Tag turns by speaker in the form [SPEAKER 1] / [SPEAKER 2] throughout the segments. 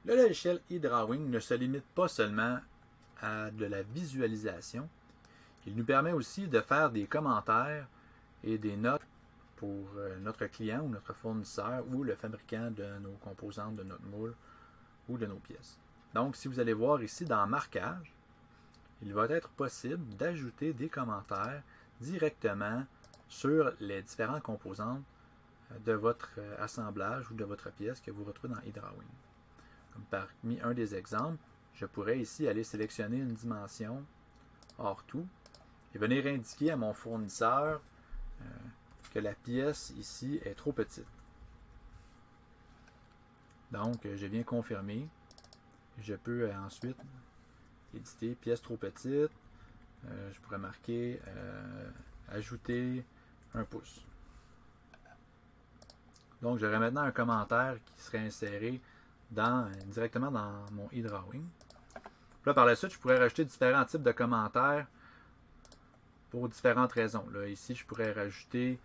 [SPEAKER 1] Le logiciel eDrawing ne se limite pas seulement à de la visualisation, il nous permet aussi de faire des commentaires et des notes pour notre client ou notre fournisseur ou le fabricant de nos composantes, de notre moule ou de nos pièces. Donc, si vous allez voir ici dans Marquage, il va être possible d'ajouter des commentaires directement sur les différentes composantes de votre assemblage ou de votre pièce que vous retrouvez dans eDrawing. Comme parmi un des exemples, je pourrais ici aller sélectionner une dimension hors tout et venir indiquer à mon fournisseur que la pièce ici est trop petite. Donc, je viens confirmer. Je peux ensuite éditer pièce trop petite. Je pourrais marquer ajouter 1 pouce. Donc, j'aurai maintenant un commentaire qui serait inséré directement dans mon eDrawing. Là, par la suite, je pourrais rajouter différents types de commentaires pour différentes raisons. Là, ici, je pourrais rajouter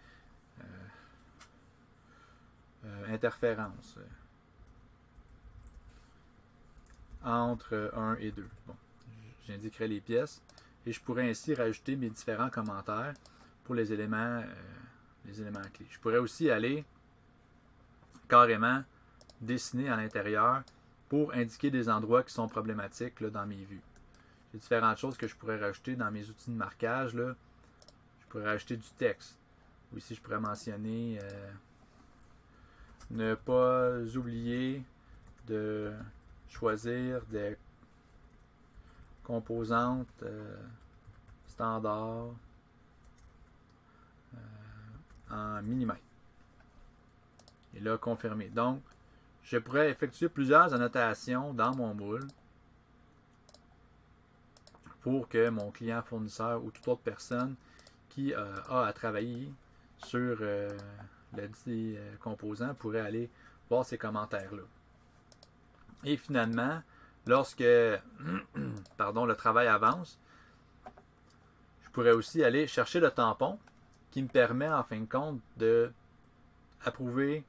[SPEAKER 1] interférence entre 1 et 2. Bon, j'indiquerai les pièces et je pourrais ainsi rajouter mes différents commentaires pour les éléments clés. Je pourrais aussi aller carrément dessiner à l'intérieur pour indiquer des endroits qui sont problématiques là, dans mes vues. J'ai différentes choses que je pourrais rajouter dans mes outils de marquage. Là. Je pourrais rajouter du texte. Ou ici, je pourrais mentionner ne pas oublier de choisir des composantes standards en millimètres. Et là, confirmer. Donc, je pourrais effectuer plusieurs annotations dans mon moule pour que mon client, fournisseur ou toute autre personne qui a à travailler sur le dit composant pourrait aller voir ces commentaires-là. Et finalement, lorsque le travail avance, je pourrais aussi aller chercher le tampon qui me permet en fin de compte de approuver,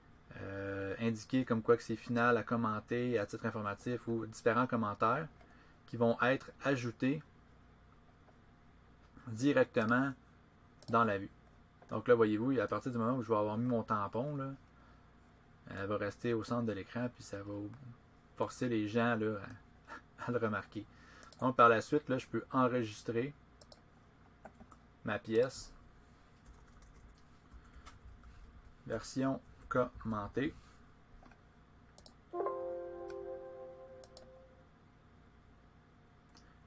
[SPEAKER 1] indiquer comme quoi que c'est final à commenter à titre informatif ou différents commentaires qui vont être ajoutés directement dans la vue. Donc là, voyez-vous, à partir du moment où je vais avoir mis mon tampon, là, elle va rester au centre de l'écran, puis ça va forcer les gens là, à le remarquer. Donc par la suite, là, je peux enregistrer ma pièce. Version commentée.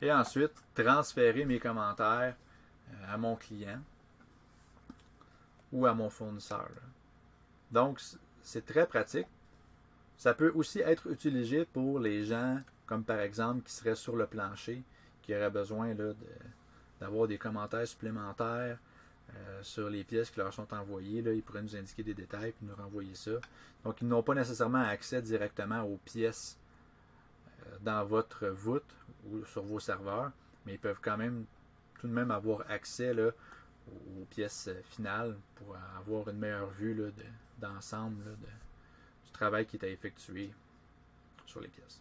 [SPEAKER 1] Et ensuite, transférer mes commentaires à mon client ou à mon fournisseur. Donc, c'est très pratique. Ça peut aussi être utilisé pour les gens, comme par exemple, qui seraient sur le plancher, qui auraient besoin d'avoir des commentaires supplémentaires sur les pièces qui leur sont envoyées. Là, ils pourraient nous indiquer des détails et nous renvoyer ça. Donc, ils n'ont pas nécessairement accès directement aux pièces dans votre voûte ou sur vos serveurs, mais ils peuvent quand même tout de même avoir accès là, aux pièces finales pour avoir une meilleure vue d'ensemble du travail qui est à effectuer sur les pièces.